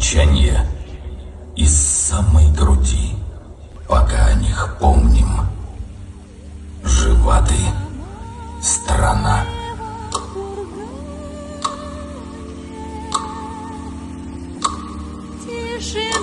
молчание из самой груди, пока о них помним. Жива ты, страна. Тишина.